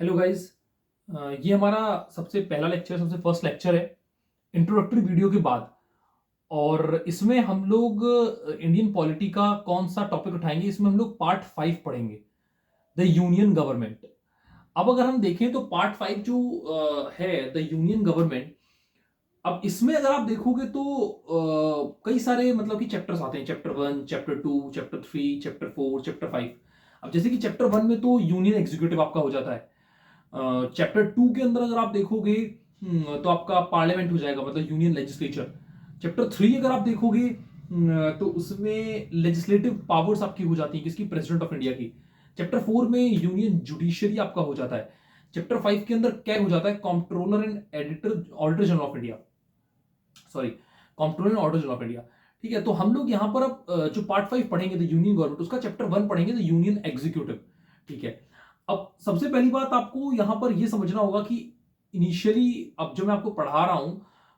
Hello guys. ये हमारा सबसे पहला लेक्चर, सबसे फर्स्ट लेक्चर है इंट्रोडक्टरी वीडियो के बाद। और इसमें हम लोग इंडियन पॉलिटी का कौन सा टॉपिक उठाएंगे, इसमें हम लोग पार्ट 5 पढ़ेंगे, द यूनियन गवर्नमेंट। अब अगर हम देखें तो पार्ट 5 जो है द यूनियन गवर्नमेंट, अब इसमें अगर आप देखोगे तो कई सारे मतलब कि चैप्टर्स आते हैं, chapter 1, chapter 2, chapter 3, chapter 4, chapter 5। अब जैसे कि चैप्टर 1 में तो यूनियन एग्जीक्यूटिव आपका हो जाता है। चैप्टर 2 के अंदर अगर आप देखोगे तो आपका पार्लियामेंट हो जाएगा, मतलब यूनियन लेजिस्लेचर। चैप्टर 3 अगर आप देखोगे तो उसमें लेजिस्लेटिव पावर्स आपकी हो जाती है, किसकी? प्रेसिडेंट ऑफ इंडिया की। चैप्टर 4 में यूनियन जुडिशियरी आपका हो जाता है। चैप्टर 5 के अंदर क्या हो जाता है? Controller and editor, auditor general of India, sorry, controller and auditor general of India. ठीक है, तो हम लोग यहां पर अब जो पार्ट 5 पढ़ेंगे द यूनियन गवर्नमेंट, उसका चैप्टर 1 पढ़ेंगे द यूनियन एग्जीक्यूटिव। ठीक है, अब सबसे पहली बात आपको यहां पर यह समझना होगा कि इनिशियली अब जो मैं आपको पढ़ा रहा हूं,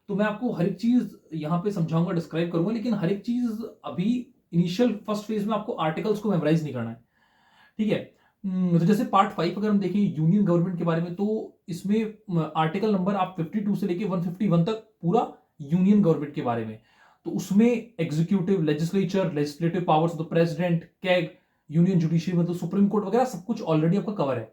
तो मैं आपको हर एक चीज यहां पे समझाऊंगा, डिस्क्राइब करूंगा, लेकिन हर एक चीज अभी इनिशियल फर्स्ट फेज में आपको आर्टिकल्स को मेमोराइज नहीं करना है। ठीक है। तो जैसे पार्ट 5 अगर हम देखें यूनियन गवर्नमेंट के बारे में, तो इसमें आर्टिकल नंबर आप 52 से लेके 151 तक पूरा यूनियन गवर्नमेंट के बारे में। तो उसमें executive, legislature, legislative powers of the president, CAG, union judiciary मतलब सुप्रीम कोर्ट वगैरह सब कुछ ऑलरेडी आपका कवर है।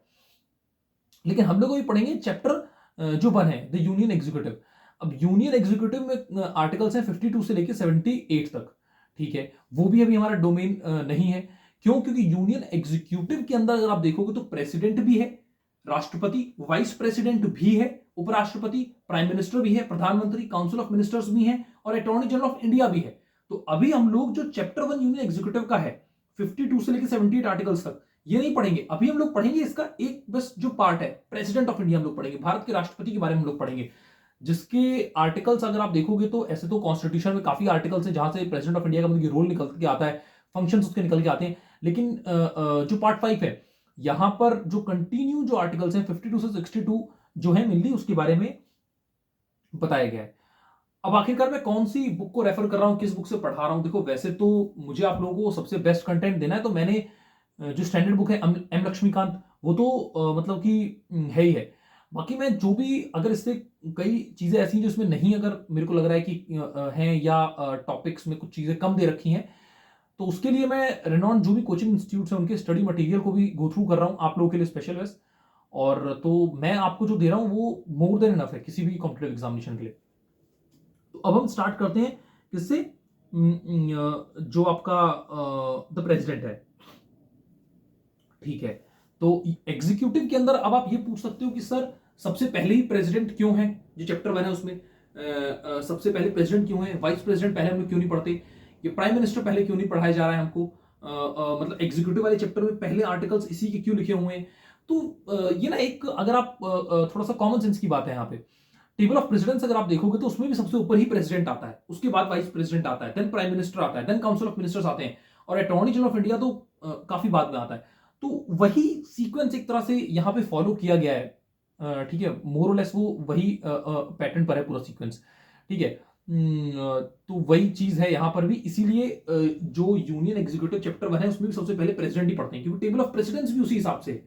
लेकिन हम लोग अभी पढ़ेंगे चैप्टर जो 1 है द यूनियन एग्जीक्यूटिव। अब यूनियन एग्जीक्यूटिव में आर्टिकल्स हैं 52 से लेके 78 तक। ठीक है, वो भी अभी हमारा डोमेन नहीं है। क्यों? क्योंकि यूनियन एग्जीक्यूटिव के अंदर अगर आप देखोगे तो प्रेसिडेंट भी है, राष्ट्रपति, वाइस प्रेसिडेंट भी है, उपराष्ट्रपति, प्राइम मिनिस्टर भी है, प्रधानमंत्री, काउंसिल ऑफ मिनिस्टर्स भी है, और अटॉर्नी जनरल ऑफ इंडिया भी है। तो अभी हम लोग जो चैप्टर 1 यूनियन एग्जीक्यूटिव का है 52 से लेकर 78 आर्टिकल्स तक, ये नहीं पढ़ेंगे। अभी हम लोग पढ़ेंगे इसका एक बस जो पार्ट है, प्रेसिडेंट ऑफ इंडिया हम लोग पढ़ेंगे, भारत के राष्ट्रपति के बारे में हम लोग पढ़ेंगे, जिसके आर्टिकल्स अगर आप देखोगे तो ऐसे तो कॉन्स्टिट्यूशन में काफी आर्टिकल्स है जहां से प्रेसिडेंट ऑफ इंडिया का मतलब रोल निकल के आता है, फंक्शंस उसके निकल के आते हैं। लेकिन जो पार्ट 5 है, यहां पर जो कंटिन्यू जो आर्टिकल्स हैं 52 से 62 जो है मेनली उसके बारे में बताया गया है। अब आखिरकार मैं कौन सी बुक को रेफर कर रहा हूं, किस बुक से पढ़ा रहा हूं? देखो, वैसे तो मुझे आप लोगों को सबसे बेस्ट कंटेंट देना है, तो मैंने जो स्टैंडर्ड बुक है एम लक्ष्मीकांत, वो तो मतलब कि है ही है। बाकी मैं जो भी अगर इससे कई चीजें ऐसी हैं जो इसमें नहीं, अगर मेरे को लग रहा है कि हैं या टॉपिक्स में कुछ चीजें कम दे रखी हैं, तो उसके लिए मैं रेनॉन जो भी कोचिंग इंस्टीट्यूट है उनके स्टडी मटेरियल को भी गो थ्रू कर रहा हूं आप लोगों के लिए स्पेशल वेस्ट। और तो मैं आपको जो दे रहा हूं वो मोर देन इनफ है किसी भी कॉम्पिटेटिव एग्जामिनेशन के लिए। तो अब हम स्टार्ट करते हैं किससे? जो आपका द प्रेसिडेंट है। ठीक है, तो एग्जीक्यूटिव के अंदर अब आप ये पूछ सकते हो कि सर सबसे पहले ही प्रेसिडेंट क्यों है? जो चैप्टर 1 है उसमें सबसे पहले प्रेसिडेंट क्यों है, वाइस प्रेसिडेंट पहले हम लोग क्यों नहीं पढ़ते, ये प्राइम मिनिस्टर पहले क्यों नहीं पढ़ाया जा रहा है हमको? मतलब एग्जीक्यूटिव वाले चैप्टर में पहले आर्टिकल्स इसी के क्यों लिखे हुए हैं? तो ये ना एक अगर आप थोड़ा सा कॉमन सेंस की बात है यहाँ पे। टेबल ऑफ प्रेसिडेंट्स अगर आप देखोगे तो उसमें भी सबसे ऊपर ही प्रेसिडेंट आता है, उसके बाद वाइस प्रेसिडेंट आता है, देन प्राइम मिनिस्टर आता है, देन काउंसिल ऑफ मिनिस्टर्स आते हैं, और अटॉर्नी जनरल ऑफ इंडिया तो काफी बाद में आता है। तो वही सीक्वेंस एक तरह से यहां पे फॉलो किया गया है। ठीक है, मोर और लेस वो वही पैटर्न पर है पूरा सीक्वेंस। ठीक है, तो वही चीज है यहां पर भी, इसीलिए जो यूनियन एग्जीक्यूटिव चैप्टर 1 है उसमें भी सबसे पहले प्रेसिडेंट ही पढ़ते हैं, क्योंकि टेबल ऑफ प्रेसिडेंट्स भी उसी हिसाब से है।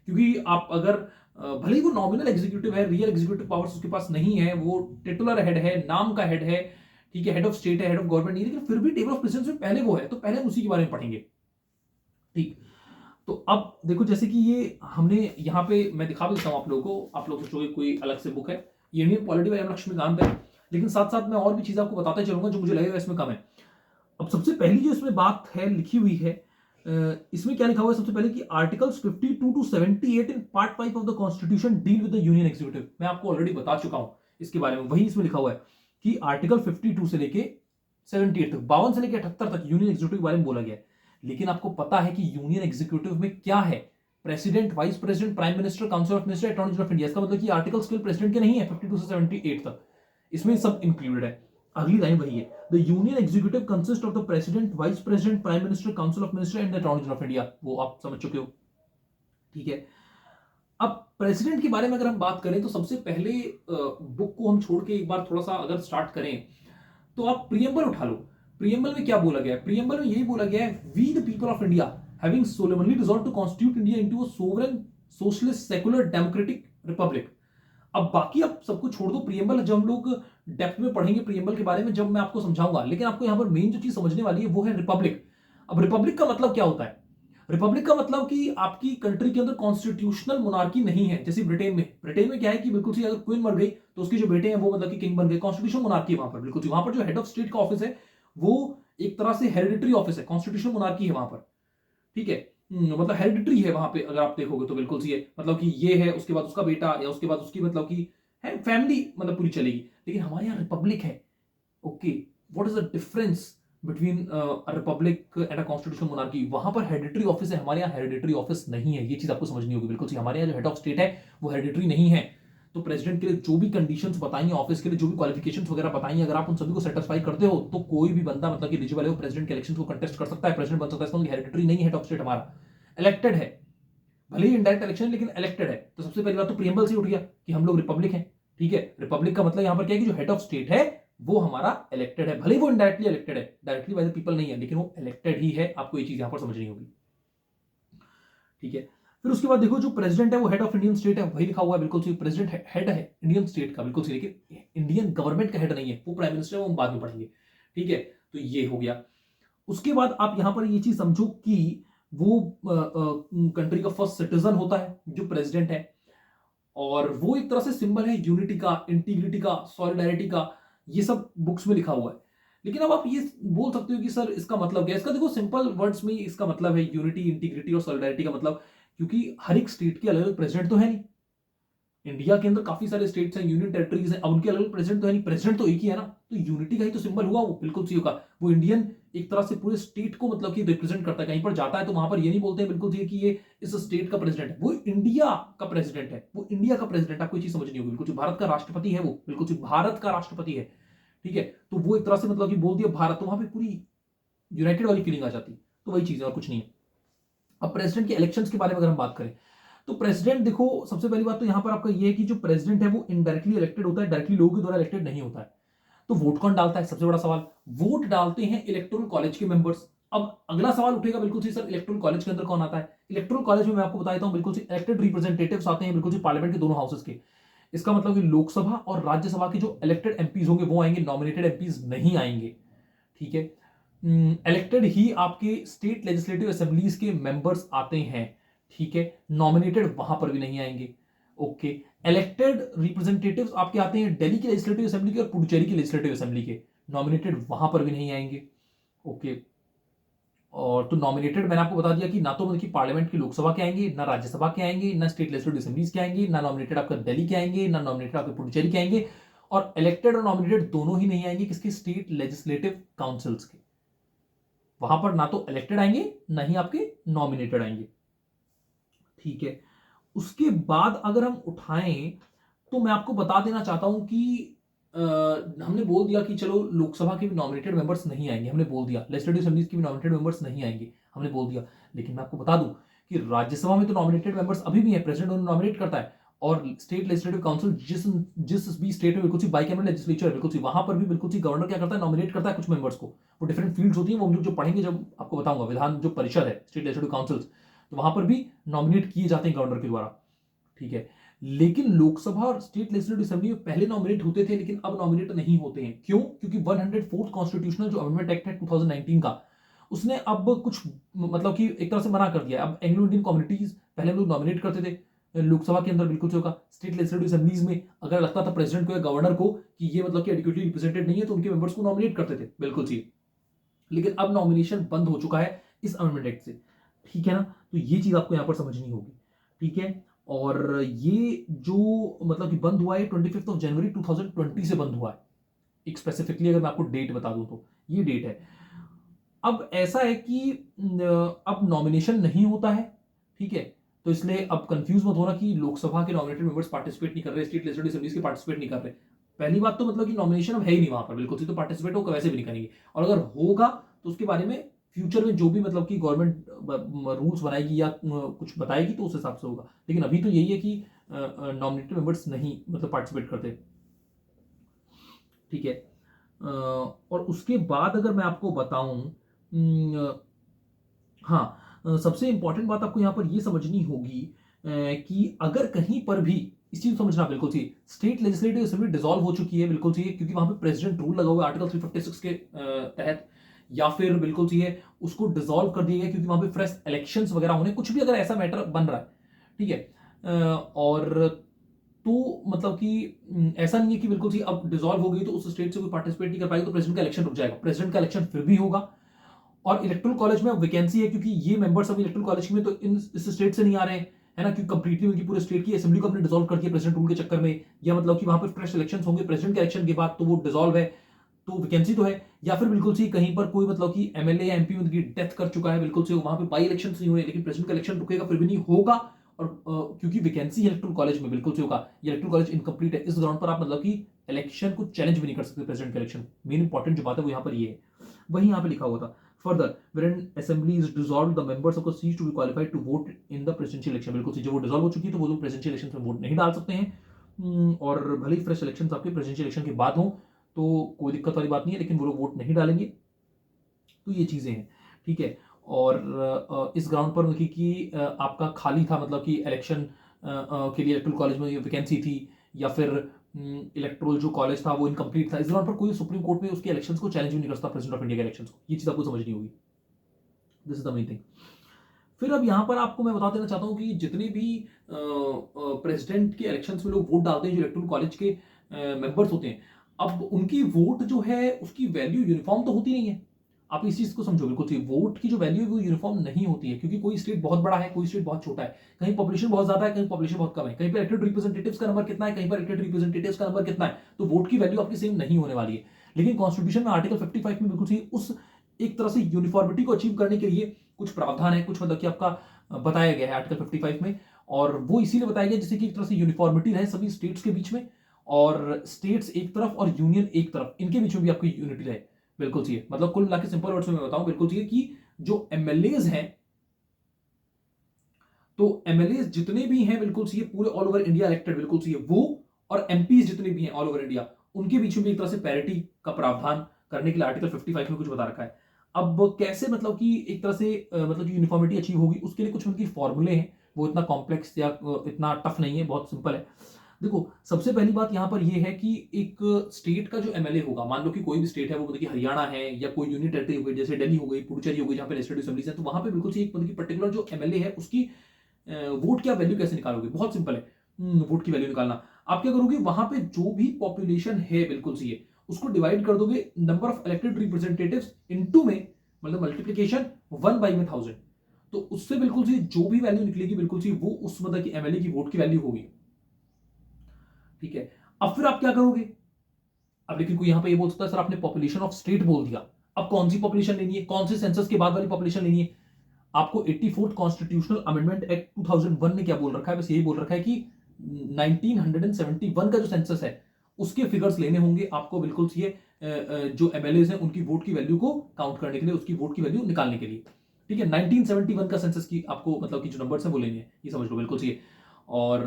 क्योंकि आप अगर भले ही वो नॉमिनल एग्जीक्यूटिव है, रियल एग्जीक्यूटिव पावर्स उसके पास नहीं है, वो टिटुलर हेड है, नाम का हेड है, ठीक है, हेड ऑफ स्टेट है, हेड ऑफ गवर्नमेंट नहीं, लेकिन फिर भी टेबल ऑफ प्रेसिडेंट्स में पहले वो है, तो पहले हम उसी के बारे में पढ़ेंगे। ठीक, तो अब देखो जैसे कि ये हमने यहाँ पे मैं दिखा भी देता हूँ आप लोगों को, आप लोग सोचोगे कोई अलग से बुक है, ये Indian polity by M Laxmikanth है, लेकिन साथ साथ मैं और भी चीज आपको बताता चलूंगा जो मुझे लगेगा इसमें कम है। अब सबसे पहली जो इसमें बात है लिखी हुई है, इसमें क्या लिखा हुआ है सबसे पहले कि articles 52 to 78 in part 5 of the constitution deal with the union executive. मैं आपको ऑलरेडी बता चुका हूं इसके बारे में, वही इसमें लिखा हुआ है कि आर्टिकल 52 से लेके 78 तक, 52 से लेके 78 तक यूनियन एग्जीक्यूटिव के बारे में बोला गया है। लेकिन आपको पता है कि यूनियन एग्जीक्यूटिव में क्या है? President, vice president, prime minister, council of minister, attorney general of India. इसका मतलब कि आर्टिकल्स केवल प्रेसिडेंट के नहीं है 52 से 78 तक, इसमें सब इंक्लूडेड है। अगली लाइन वही है, the union executive consist of the president, vice president, prime minister, council of minister and the attorney general of India. वो आप समझ चुके हो। ठीक है, अब प्रेसिडेंट के बारे में अगर हम बात करें तो सबसे पहले बुक को हम छोड़ के एक बार थोड़ा सा अगर स्टार्ट करें तो आप प्रियम्बल उठा लो। प्रियम्बल में क्या बोला गया है? प्रियम्बल में यही बोला गया है, we the people of India having solemnly resolve to constitute India into a sovereign socialist, secular, democratic, republic. अब बाकी आप सब कुछ छोड़ दो, प्रियम्बल जब हम लोग डेप्थ में पढ़ेंगे प्रियम्बल के बारे में, जब मैं आपको समझाऊंगा, लेकिन आपको यहां पर मेन जो चीज समझने वाली है वो है रिपब्लिक। अब रिपब्लिक का मतलब क्या होता है? रिपब्लिक का मतलब कि आपकी कंट्री के अंदर कॉन्स्टिट्यूशनल मोनार्की नहीं है। जैसे ब्रिटेन में क्या है कि बिल्कुल सी अगर क्वीन मर गई तो उसके जो बेटे हैं वो मतलब कि किंग बन गए, कॉन्स्टिट्यूशनल मोनार्की वहां पर बिल्कुल सी। वहां पर जो हेड ऑफ स्टेट का ऑफिस है वो एक तरह से हेरिडिटरी ऑफिस है, कॉन्स्टिट्यूशनल मोनार्की है वहां पर, ठीक है। मतलब हेरिडिटरी है वहां पे, अगर आप देखोगे तो बिल्कुल सी है, मतलब कि ये है उसके बाद उसका बेटा या उसके बाद उसकी मतलब कि है फैमिली मतलब पूरी चलेगी। लेकिन हमारे यहाँ रिपब्लिक है। Okay, what is the difference between Republic and a constitutional monarchy? वहां पर हेरिडिटरी ऑफिस है, हमारे यहाँ हेरिडिटरी ऑफिस नहीं है। ये चीज आपको समझनी होगी बिल्कुल सी। हमारे यहाँ जो हेड ऑफ स्टेट है वो हेरिडिटरी नहीं है। तो प्रेसिडेंट के लिए जो भी कंडीशंस बताइए, ऑफिस के लिए जो भी क्वालिफिकेशंस वगैरह बताइए, अगर आप उन सभी को सेटिस्फाई करते हो तो कोई भी बंदा मतलब कि एलिजिबल है वो प्रेसिडेंट के इलेक्शन को कंटेस्ट कर सकता है, प्रेसिडेंट बन सकता है। इसका हेरिडिटरी नहीं है, हेड ऑफ स्टेट हमारा इलेक्टेड है, भले ही इनडायरेक्ट इलेक्शन लेकिन इलेक्टेड है। तो सबसे पहली बात तो प्रियम्बल से उठ गया कि हम लोग रिपब्लिक हैं, ठीक है। रिपब्लिक का मतलब यहां पर क्या है कि जो हेड ऑफ स्टेट है वो हमारा इलेक्टेड है, भले ही वो इनडायरेक्टली इलेक्टेड है, डायरेक्टली बाय द पीपल नहीं है, लेकिन वो इलेक्टेड ही है। आपको ये चीज यहां पर समझनी होगी, ठीक है। फिर उसके बाद देखो जो प्रेसिडेंट है वो हेड ऑफ इंडियन स्टेट है, वही लिखा हुआ है बिल्कुल सही, प्रेसिडेंट हेड है इंडियन स्टेट का बिल्कुल सही, लेकिन इंडियन गवर्नमेंट का हेड नहीं है, वो प्राइम मिनिस्टर है, वो हम बाद में पढ़ेंगे, ठीक है। तो ये हो गया। उसके बाद आप यहां पर ये चीज समझो कि वो कंट्री का फर्स्ट सिटीजन होता है जो प्रेसिडेंट है, और वो एक तरह से सिंबल है यूनिटी का, इंटीग्रिटी का, सॉलिडारिटी का। ये सब बुक्स में लिखा हुआ है। लेकिन अब आप ये बोल सकते हो कि सर इसका मतलब क्या है? इसका देखो सिंपल वर्ड्स में इसका मतलब है यूनिटी, इंटीग्रिटी और सॉलिडारिटी का मतलब, क्योंकि हर एक स्टेट के अलग अलग प्रेसिडेंट तो है नहीं। इंडिया के अंदर काफी सारे स्टेट्स हैं, यूनियन टेरिटरीज हैं, अब उनके अलग प्रेसिडेंट तो है नहीं, प्रेसिडेंट तो एक ही है ना। तो यूनिटी का ही तो सिंबल हुआ वो, बिल्कुल सही होगा। वो इंडियन एक तरह से पूरे स्टेट को मतलब कि रिप्रेजेंट करता है। कहीं पर जाता है तो वहां पर ये नहीं बोलते हैं बिल्कुल सही कि ये इस स्टेट का प्रेसिडेंट है, वो इंडिया का प्रेसिडेंट है, वो इंडिया का प्रेसिडेंट। आपको चीज समझनी होगी बिल्कुल। भारत का राष्ट्रपति है वो, बिल्कुल सही, भारत का राष्ट्रपति है, ठीक है। तो वो एक तरह से मतलब कि बोल दिया भारत, तो वहां पर पूरी यूनाइटेड वाली फीलिंग आ जाती। तो वही चीज है और कुछ नहीं है। अब प्रेसिडेंट के इलेक्शंस के बारे में अगर हम बात करें तो प्रेसिडेंट देखो, सबसे पहली बात तो यहां पर आपका ये है कि जो प्रेसिडेंट है वो इनडायरेक्टली इलेक्टेड होता है, डायरेक्टली लोगों के द्वारा इलेक्टेड नहीं होता है। तो वोट कौन डालता है? सबसे बड़ा सवाल। वोट डालते हैं इलेक्टोरल कॉलेज के मेंबर्स। अब अगला सवाल उठेगा बिल्कुल सी, सर इलेक्टोरल कॉलेज के अंदर कौन आता है? इलेक्टोरल कॉलेज में मैं आपको बताता हूं बिल्कुल सी, इलेक्टेड रिप्रेजेंटेटिव्स आते हैं बिल्कुल सी, पार्लियामेंट के दोनों हाउसेस के। इसका मतलब कि लोकसभा और राज्यसभा के जो इलेक्टेड एमपीज होंगे वो आएंगे, नॉमिनेटेड एमपीज नहीं आएंगे, ठीक है। इलेक्टेड ही आपके स्टेट लेजिस्लेटिव असेंबलीज के मेंबर्स आते हैं, ठीक है। नॉमिनेटेड वहां पर भी नहीं आएंगे, ओके। इलेक्टेड रिप्रेजेंटेटिव्स आपके आते हैं दिल्ली की लेजिस्लेटिव असेंबली के और पुडुचेरी की लेजिस्लेटिव असेंबली के, नॉमिनेटेड वहां पर भी नहीं आएंगे, ओके। और तो नॉमिनेटेड मैंने आपको बता दिया कि ना तो मतलब कि पार्लियामेंट की लोकसभा के आएंगे, ना राज्यसभा के आएंगे, ना स्टेट लेजिस्लेटिव असेंबलीज के आएंगे, ना नॉमिनेटेड आपका दिल्ली के आएंगे, ना नॉमिनेटेड आपके पुडुचेरी के आएंगे। और इलेक्टेड और नॉमिनेटेड दोनों ही नहीं आएंगे किसके? स्टेट लेजिस्लेटिव काउंसिल्स के। वहां पर ना तो इलेक्टेड आएंगे ना ही आपके नॉमिनेटेड आएंगे, ठीक है। उसके बाद अगर हम उठाएं तो मैं आपको बता देना चाहता हूं कि हमने बोल दिया कि चलो लोकसभा के भी नॉमिनेटेड मेंबर्स नहीं आएंगे, हमने बोल दिया लेजिस्लेटिव असेंबलीज के भी नॉमिनेटेड मेंबर्स नहीं आएंगे, हमने बोल दिया। लेकिन मैं आपको बता दूं कि राज्यसभा में तो नॉमिनेटेड मेंबर्स अभी भी है, प्रेसिडेंट उन्हें नॉमिनेट करता है। और स्टेट लेजिस्लेटिव काउंसिल जिस जिस भी स्टेट में बिल्कुल सी बाइकैमरल लेजिस्लेचर है बिल्कुल सी, वहां पर भी बिल्कुल सी गवर्नर क्या करता है? नॉमिनेट करता है कुछ मेंबर्स को। वो डिफरेंट फील्ड्स होती है, वो हम लोग जो पढ़ेंगे जब आपको बताऊंगा, विधान जो परिषद है स्टेट लेजिस्लेटिव काउंसिल, तो वहां पर भी नॉमिनेट किए जाते हैं गवर्नर के द्वारा, ठीक है। लेकिन लोकसभा और स्टेट लेजिस्लेटिव असेंबली में पहले नॉमिनेट होते थे, लेकिन अब नॉमिनेट नहीं होते हैं। क्यों? क्योंकि 104th कॉन्स्टिट्यूशनल जो अमेंडमेंट एक्ट है 2019 का, उसने अब कुछ मतलब कि एक तरह से मना कर दिया। अब एंग्लो इंडियन कम्युनिटीज पहले हम लोग नॉमिनेट करते थे लोकसभा के अंदर बिल्कुल से होगा, स्टेट लेजिस्लेटिव असेंबलीज में अगर लगता था प्रेसिडेंट को या गवर्नर को कि ये मतलब कि एडिक्वेटली रिप्रेजेंटेड नहीं है तो उनके मेंबर्स को नॉमिनेट करते थे, बिल्कुल सी। लेकिन अब नॉमिनेशन बंद हो चुका है इस अमेंडमेंट एक्ट से, ठीक है ना। तो ये चीज आपको यहां पर समझनी होगी, ठीक है। और ये जो मतलब कि बंद हुआ है 25 जनवरी 2020 से बंद हुआ है, एक स्पेसिफिकली अगर मैं आपको डेट बता दूं तो ये डेट है। अब ऐसा है कि अब नॉमिनेशन नहीं होता है, ठीक है। तो इसलिए अब कंफ्यूज मत होना कि लोकसभा के नॉमिनेटेड मेंबर्स पार्टिसिपेट नहीं कर रहे, स्टेट लेजिस्लेटिव असेंबलीज के पार्टिसिपेट नहीं कर रहे। पहली बात तो मतलब कि नॉमिनेशन अब है ही नहीं वहां पर बिल्कुल से, तो पार्टिसिपेट होगा वैसे भी नहीं करेंगे। और अगर होगा तो उसके बारे में फ्यूचर में जो भी मतलब कि गवर्नमेंट रूल्स बनाएगी या कुछ बताएगी तो उस हिसाब से होगा। लेकिन अभी तो यही है कि नॉमिनेटेड मेंबर्स नहीं मतलब पार्टिसिपेट करते, ठीक है। और उसके बाद अगर मैं आपको बताऊं, हाँ, सबसे इंपॉर्टेंट बात आपको यहां पर यह समझनी होगी कि अगर कहीं पर भी इस चीज को समझना बिल्कुल चाहिए, स्टेट लेजिस्लेटिव असेंबली डिसॉल्व हो चुकी है बिल्कुल चाहिए, क्योंकि वहां पे प्रेसिडेंट रूल लगा हुआ है आर्टिकल 356 के तहत, या फिर बिल्कुल चाहिए उसको डिसॉल्व कर दिया गया क्योंकि वहां पे फ्रेश इलेक्शंस वगैरह होने, कुछ भी अगर ऐसा मैटर बन रहा है, ठीक है, और तो मतलब कि ऐसा नहीं है कि बिल्कुल चाहिए अब डिसॉल्व हो गई तो उस स्टेट से कोई पार्टिसिपेट नहीं कर पाएगा तो प्रेसिडेंट का इलेक्शन रुक जाएगा, प्रेसिडेंट का इलेक्शन फिर भी होगा। और इलेक्टोरल कॉलेज में वैकेंसी है क्योंकि ये मेंबर्स अभी इलेक्टोरल कॉलेज में तो इस स्टेट से नहीं आ रहे हैं, है ना, क्योंकि कंप्लीटली उनकी पूरे स्टेट की असेंबली को अपने डिसॉल्व कर दिया प्रेसिडेंट रूल के चक्कर में, या मतलब कि वहां पर फ्रेश इलेक्शन होंगे प्रेसिडेंट के इलेक्शन के बाद तो वो डिसॉल्व है, तो वैकेंसी तो है, या फिर बिल्कुल सी कहीं पर कोई मतलब कि एमएलए या एमपी उनकी डेथ कर चुका है बिल्कुल से, वहां पे बाई इलेक्शन नहीं हुए लेकिन प्रेसिडेंट का इलेक्शन रुकेगा फिर भी नहीं होगा, और क्योंकि वैकेंसी इलेक्टोरल कॉलेज में बिल्कुल से होगा, ये इलेक्टोरल कॉलेज इनकम्प्लीट है, इस ग्राउंड पर आप मतलब कि इलेक्शन को चैलेंज भी नहीं कर सकते प्रेसिडेंट के इलेक्शन। मेन इंपॉर्टेंट जो बात है वो यहाँ पर ये है, वही यहाँ पे लिखा हुआ था further wherein assembly is dissolved the members of the cease to be qualified to vote in the presidential election, बिल्कुल जो वो डिसॉल्व हो चुकी है तो वो लोग प्रेसिडेंशियल इलेक्शन में वोट नहीं डाल सकते हैं, और भले ही फ्रेश इलेक्शन आपके प्रेसिडेंशियल इलेक्शन के बाद हो तो कोई दिक्कत वाली बात नहीं है, लेकिन वो लोग वोट नहीं डालेंगे। तो ये चीजें हैं, ठीक है। और इस ग्राउंड पर उनकी कि आपका खाली था मतलब कि इलेक्शन के लिए इलेक्टोरल कॉलेज में वैकेंसी थी, या फिर इलेक्टोरल जो कॉलेज था वो इनकम्प्लीट था, इस ग्राउंड पर कोई सुप्रीम कोर्ट में उसके इलेक्शंस को चैलेंज भी नहीं कर सकता प्रेसिडेंट ऑफ इंडिया के इलेक्शंस को, ये चीज आपको समझनी होगी। This is the main thing. फिर अब यहां पर आपको मैं बता देना चाहता हूं कि जितने भी प्रेसिडेंट के इलेक्शंस में लोग वोट डालते हैं जो इलेक्टोरल कॉलेज के मेंबर्स होते हैं, अब उनकी वोट जो है उसकी वैल्यू यूनिफॉर्म तो होती नहीं है। आप इस चीज को समझो बिल्कुल सही, वोट की जो वैल्यू है वो यूनिफॉर्म नहीं होती है, क्योंकि कोई स्टेट बहुत बड़ा है कोई स्टेट बहुत छोटा है, कहीं पॉपुलेशन बहुत ज्यादा है कहीं पॉपुलेशन बहुत कम है, कहीं पर इलेक्टेड रिप्रेजेंटेटिव्स का नंबर कितना है कहीं पर इलेक्टेड रिप्रेजेंटेटिव्स का नंबर कितना है, तो वोट की वैल्यू आपकी सेम नहीं होने वाली है। लेकिन कॉन्स्टिट्यूशन में आर्टिकल 55 में बिल्कुल सही उस एक तरह से यूनिफॉर्मिटी को अचीव करने के लिए कुछ प्रावधान है, कुछ मतलब कि आपका बताया गया है आर्टिकल 55 में, और वो इसीलिए बताया गया जिससे कि एक तरह से यूनिफॉर्मिटी रहे सभी स्टेट्स के बीच में, और स्टेट्स एक तरफ और यूनियन एक तरफ, इनके बीच में भी आपकी यूनिटी रहे बिल्कुल चाहिए। मतलब कुल मिला के सिंपल वर्ड्स में मैं बताऊं बिल्कुल चाहिए कि जो एमएलएज हैं, तो एमएलए जितने भी हैं बिल्कुल चाहिए पूरे ऑल ओवर इंडिया इलेक्टेड बिल्कुल चाहिए वो, और एमपीज जितने भी हैं ऑल ओवर इंडिया उनके बीच में भी एक तरह से पैरिटी का प्रावधान करने के लिए आर्टिकल 55 में कुछ बता रखा है। अब कैसे मतलब कि एक तरह से मतलब कि यूनिफॉर्मिटी अचीव होगी उसके लिए कुछ उनकी फॉर्मूले हैं, वो इतना कॉम्प्लेक्स या इतना टफ नहीं है, बहुत सिंपल है। देखो सबसे पहली बात यहां पर यह है कि एक स्टेट का जो एमएलए होगा, मान लो कि कोई भी स्टेट है वो मतलब कि हरियाणा है या कोई यूनियन टेरिटरी हो गई जैसे दिल्ली हो गई पुडुचेरी हो गई जहां पे लेजिस्लेटिव असेंबलीज है, तो वहां पे बिल्कुल से एक मतलब कि पर्टिकुलर जो एमएलए है उसकी वोट की आप वैल्यू कैसे निकालोगे, बहुत सिंपल है। वोट की वैल्यू निकालना आप क्या करोगे, वहां पे जो भी पॉपुलेशन है बिल्कुल सी है उसको डिवाइड कर दोगे number of elected representatives into में, मतलब मल्टीप्लिकेशन 1/1000, तो उससे बिल्कुल सी जो भी वैल्यू निकलेगी बिल्कुल सी वो उस मतलब की एमएलए की वोट की वैल्यू होगी, ठीक है। अब फिर आप क्या करोगे, अब लेकिन कोई यहां पे ये बोल सकता है सर आपने पॉपुलेशन ऑफ स्टेट बोल दिया, अब कौन सी पॉपुलेशन लेनी है, कौन से सेंसस के बाद वाली पॉपुलेशन लेनी है। आपको 84th कॉन्स्टिट्यूशनल अमेंडमेंट एक्ट 2001 ने क्या बोल रखा है, बस यही बोल रखा है कि 1971 का जो सेंसस है उसके फिगर्स लेने होंगे आपको बिल्कुल ये जो एमएलएज हैं उनकी वोट की वैल्यू को काउंट करने के लिए, उसकी वोट की वैल्यू निकालने के लिए, ठीक है। 1971 का सेंसस की आपको मतलब कि जो नंबर्स हैं वो लेने हैं, ये समझ लो बिल्कुल सही। और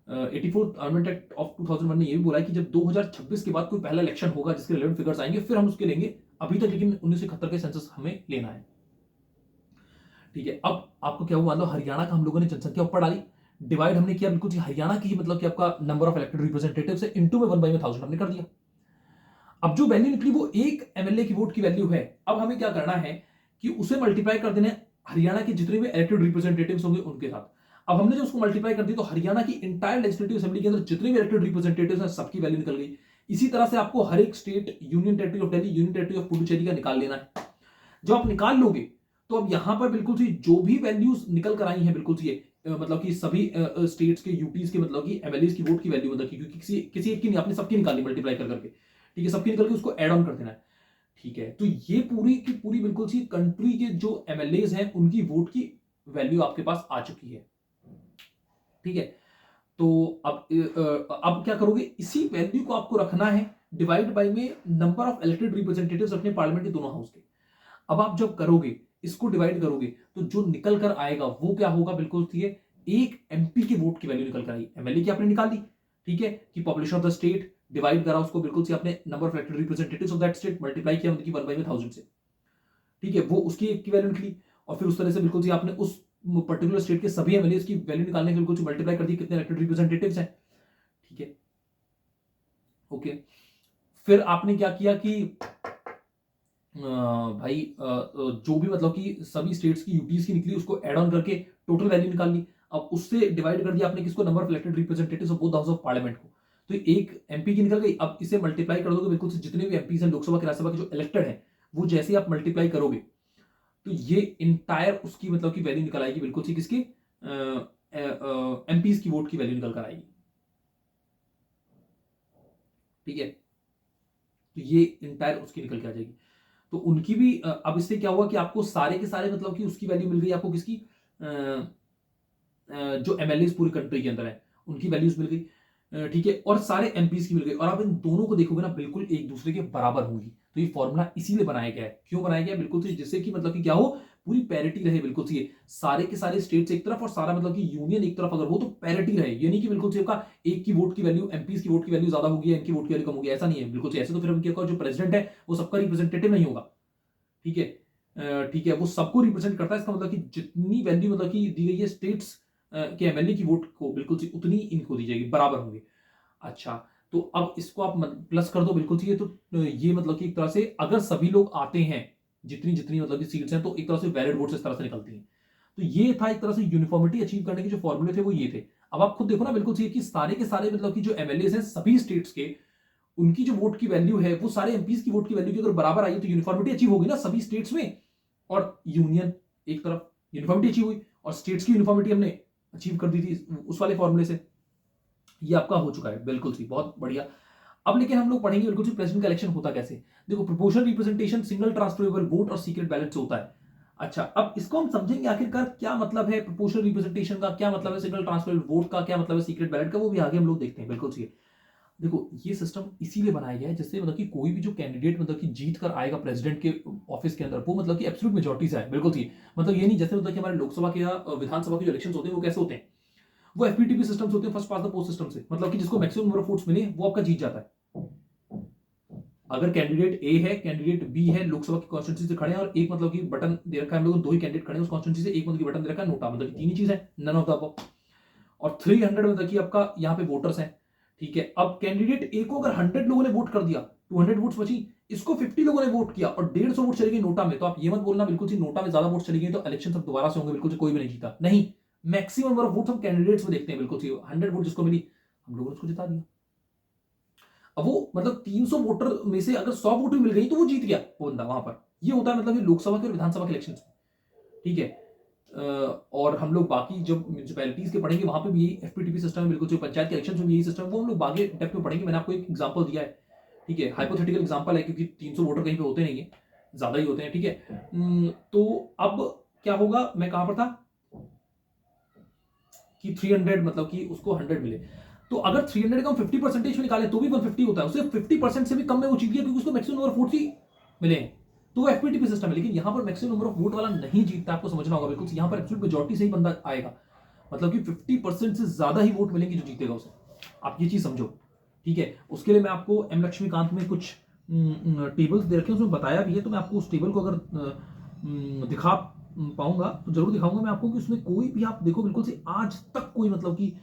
84th अमेंडमेंट एक्ट ऑफ 2001 ने ये भी बोला है कि जब 2026 के बाद कोई पहला इलेक्शन होगा जिसके रिलेवेंट फिगर्स आएंगे फिर हम उसके लेंगे, अभी तक लेकिन 1971 के सेंसस हमें लेना है, ठीक है। अब आपको क्या हुआ, मान लो हरियाणा का हम लोगों ने जनसंख्या ऊपर डाली, डिवाइड हमने किया बिल्कुल हरियाणा की मतलब कि आपका नंबर ऑफ इलेक्टेड रिप्रेजेंटेटिव्स है इनटू में 1/1000 हमने कर दिया। अब जो वैल्यू निकली वो एक एमएलए की वोट की वैल्यू है, अब हमें क्या करना है कि उसे मल्टीप्लाई कर देना हरियाणा के जितने भी इलेक्टेड रिप्रेजेंटेटिव्स होंगे उनके साथ। अब हमने जो उसको मल्टीप्लाई कर दी तो हरियाणा की इंटायर लेजिस्लेटिव असेंबली के अंदर जितने भी इलेक्टेड रिप्रेजेंटेटिव्स हैं सबकी वैल्यू निकल गई। इसी तरह से आपको हर एक state, union territory of Delhi, union territory of Puducherry का निकाल लेना है। जब आप निकाल लोगे तो अब यहां पर बिल्कुल सी जो भी वैल्यूज निकल कर आई हैं बिल्कुल सी मतलब कि सभी स्टेट्स के यूटीज के मतलब कि एमएलएस की वोट की वैल्यू मतलब कि क्योंकि किसी एक की नहीं, आपने सबकी निकाली मल्टीप्लाई कर करके, ठीक है, सबकी निकल के उसको ऐड ऑन कर देना है, ठीक है। तो ये पूरी की पूरी बिल्कुल सी कंट्री के जो एमएलएस हैं उनकी वोट की वैल्यू आपके पास आ चुकी है, ठीक है। तो अब क्या करोगे, इसी वैल्यू को आपको रखना है डिवाइड बाय में नंबर ऑफ इलेक्टेड रिप्रेजेंटेटिव्स अपने पार्लियामेंट के दोनों हाउस के। अब आप जब करोगे इसको डिवाइड करोगे तो जो निकल कर आएगा वो क्या होगा, बिल्कुल थी एक एमपी के वोट की वैल्यू निकल कर आई, एमएलए की आपने निकाली, ठीक है, कि population of the state divide करा उसको बिल्कुल से आपने number of elected representatives of that state multiply किया मतलब 1/1000 से, ठीक है, वो उसकी एक की वैल्यू निकली, और फिर उस तरह से बिल्कुल से आपने उस पर्टिकुलर स्टेट के सभी एमएलए की वैल्यू निकालने के बिल्कुल मल्टीप्लाई कर दी कितने इलेक्टेड रिप्रेजेंटेटिव्स हैं, ठीक है। ओके, फिर आपने क्या किया कि भाई जो भी मतलब कि सभी स्टेट्स की यूटीज की निकली उसको ऐड ऑन करके टोटल वैल्यू निकाल ली। अब उससे डिवाइड कर दिया आपने किसको, number of elected representatives of both house of parliament को। तो एक एमपी की निकल गई। अब इसे मल्टीप्लाई कर दोगे बिल्कुल से जितने भी एमपी हैं लोकसभा के राज्यसभा के जो इलेक्टेड है, वो जैसे आप मल्टीप्लाई करोगे तो ये इंटायर उसकी मतलब की वैल्यू निकल आएगी बिल्कुल सी किसकी, एमपीज की वोट की वैल्यू निकल कर आएगी, ठीक है। तो ये इंटायर उसकी निकल के आ जाएगी। तो उनकी भी अब इससे क्या हुआ कि आपको सारे के सारे मतलब कि उसकी वैल्यू मिल गई आपको किसकी, जो एमएलए पूरी कंट्री के अंदर है उनकी वैल्यूज मिल गई, ठीक है। और सारे एमपीज की मिल गई। और आप इन दोनों को देखोगे ना बिल्कुल एक दूसरे के बराबर होंगी। तो ये फॉर्मूला इसीलिए बनाया गया है। क्यों बनाया गया है, बिल्कुल जिससे कि मतलब कि क्या हो, पूरी पैरिटी रहे बिल्कुल सी, सारे के सारे स्टेट्स एक तरफ और सारा मतलब कि यूनियन एक तरफ अगर हो तो पैरिटी रहे। ये नहीं कि बिल्कुल से आपका एक की वोट की वैल्यू, एमपीज की वोट की वैल्यू ज्यादा होगी, इनकी वोट की वैल्यू कम होगी, ऐसा नहीं है बिल्कुल से। ऐसे तो फिर हम क्या, जो प्रेसिडेंट है वो सबका रिप्रेजेंटेटिव नहीं होगा, ठीक है, ठीक है। वो सबको रिप्रेजेंट करता है। इसका मतलब कि जितनी वैल्यू मतलब कि दी गई है स्टेट्स के एमएलए की वोट को बिल्कुल सी उतनी इनको दी जाएगी, बराबर होंगे। अच्छा, तो अब इसको आप प्लस कर दो बिल्कुल सी। तो ये मतलब कि एक तरह से अगर सभी लोग आते हैं, जितनी जितनी मतलब की सीट्स हैं, तो एक तरह से वैलिड वोट्स इस तरह से निकलती हैं। तो ये था एक तरह से यूनिफॉर्मिटी अचीव करने के जो फॉर्मूले थे वो ये थे। अब आप खुद देखो ना बिल्कुल सी कि सारे के सारे मतलब कि जो एमएलए हैं सभी स्टेट्स के, उनकी जो वोट की वैल्यू है वो सारे एमपीज की वोट की वैल्यू की अगर बराबर आई तो यूनिफॉर्मिटी अचीव होगी ना सभी स्टेट्स में। और यूनियन एक तरफ यूनिफॉर्मिटी अचीव हुई और स्टेट्स की यूनिफॉर्मिटी हमने अचीव कर दी थी उस वाले फॉर्मूले से। ये आपका हो चुका है बिल्कुल सी, बहुत बढ़िया। अब लेकिन हम लोग पढ़ेंगे बिल्कुल सी प्रेसिडेंट का इलेक्शन होता कैसे। देखो, proportional representation, single transferable vote और सीक्रेट बैलेट से होता है। अच्छा, अब इसको हम समझेंगे आखिरकार क्या मतलब है प्रोपोर्शनल रिप्रेजेंटेशन का, क्या मतलब है सिंगल ट्रांसफरेबल वोट का, क्या मतलब है सीक्रेट बैलेट का, वो भी आगे हम लोग देखते हैं बिल्कुल सी। देखो, ये सिस्टम इसीलिए बनाया गया है जिससे मतलब कि कोई भी जो कैंडिडेट मतलब कि जीत कर आएगा प्रेसिडेंट के ऑफिस के अंदर, वो मतलब कि एब्सोल्यूट मेजॉरिटी से आए बिल्कुल थी। मतलब ये नहीं जैसे मतलब कि हमारे लोकसभा के या विधानसभा के जो इलेक्शंस होते हैं वो कैसे होते हैं, वो एफपीटीपी सिस्टम होते हैं, first pass the post system से। मतलब कि जिसको मैक्सिमम नंबर ऑफ वोट्स मिले वो आपका जीत जाता है। अगर कैंडिडेट ए है, कैंडिडेट बी है, लोकसभा की कॉन्स्टिट्यूंसी से खड़े हैं और एक मतलब कि बटन दे रखा है, हम लोगों ने दो ही कैंडिडेट खड़े हैं उस कॉन्स्टिट्यूंसी से, एक मतलब कि बटन दे रखा है नोटा, मतलब तीन ही चीज है, नन ऑफ द अबव। और 300 मतलब कि आपका यहाँ पे वोटर्स हैं, ठीक है। अब कैंडिडेट ए को अगर 100 लोगों ने वोट कर दिया, 200 वोट्स बची, इसको 50 लोगों ने वोट किया और 150 वोट चली गई नोटा में। तो आप ये मत बोलना बिल्कुल सी नोटा में ज्यादा वोट चली गई तो इलेक्शन सब दोबारा से होंगे, बिल्कुल से कोई भी नहीं जीता, नहीं। मैक्सिमम नंबर ऑफ वोट हम कैंडिडेट्स में देखते हैं बिल्कुल सी। 100 वोट जिसको मिली, हम लोगों ने उसको जिता दिया। अब वो मतलब 300 वोटर में से अगर 100 वोट भी मिल गई तो वो जीत गया वो बंदा वहां पर। ये होता है मतलब ये लोकसभा के और विधानसभा के इलेक्शन, ठीक है। और हम लोग बाकी जब म्यूनिसिपैलिटीज के पढ़ेंगे वहां पे भी यही एफपीटीपी सिस्टम है बिल्कुल, जो पंचायत के इलेक्शन में भी यही सिस्टम, वो हम लोग आगे डेप्थ में पढ़ेंगे। मैंने आपको एक एग्जांपल दिया है, ठीक है, हाइपोथेटिकल एग्जांपल है क्योंकि 300 वोटर कहीं पे होते नहीं है, ज्यादा ही होते हैं, ठीक है। तो अब क्या होगा, मैं कहां पर था कि 300 मतलब कि उसको 100 मिले, तो अगर 300 का हम 50% में निकाले तो भी 150 होता है, उसे 50% से भी कम में वो जीत गया क्योंकि उसको मैक्सिमम नंबर ऑफ वोट ही मिले हैं। तो वो एफपीटीपी सिस्टम है। लेकिन यहां पर मैक्सिमम नंबर ऑफ वोट वाला नहीं जीतता, आपको समझना होगा बिल्कुल। यहां पर एब्सोल्यूट मेजॉरिटी से ही बंदा आएगा, मतलब कि 50% से ज्यादा ही वोट मिलेंगे जो जीतेगा उसे। आप ये चीज समझो, ठीक है। उसके लिए मैं आपको एम लक्ष्मीकांत में कुछ टेबल्स दे रखे हैं, उसमें बताया भी है। तो मैं आपको उस टेबल को अगर दिखा पाऊंगा तो जरूर दिखाऊंगा मैं आपको कि उसमें कोई भी आप देखो बिल्कुल से आज तक कोई मतलब कि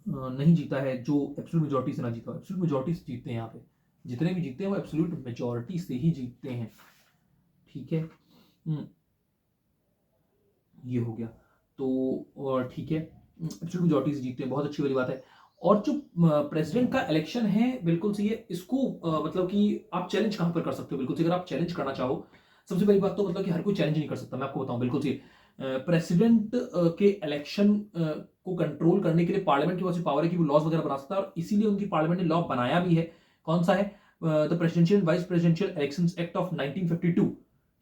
नहीं जीता है जो एब्सोल्यूट मेजॉरिटी से ना जीता। एब्सोल्यूट मेजॉरिटी से जीतते हैं यहाँ पे, जितने भी जीतते हैं वो एब्सोल्यूट मेजॉरिटी से ही जीतते हैं, ठीक है। ये हो गया तो ठीक है, एब्सोल्यूट मेजॉरिटी से जीतते हैं, बहुत अच्छी वाली बात है। और जो प्रेसिडेंट का इलेक्शन है बिल्कुल सही है, इसको मतलब कि आप चैलेंज कहां पर कर सकते हो, बिल्कुल सही। अगर आप चैलेंज करना चाहो, सबसे पहली बात तो मतलब कि हर कोई चैलेंज नहीं कर सकता, मैं आपको बताऊं बिल्कुल सही। प्रेसिडेंट के इलेक्शन को कंट्रोल करने के लिए पार्लियामेंट के पास पावर है कि वो लॉज वगैरह बना सकता है, और इसीलिए उनकी पार्लियामेंट ने लॉ बनाया भी है। कौन सा है, the presidential vice presidential elections act of 1952,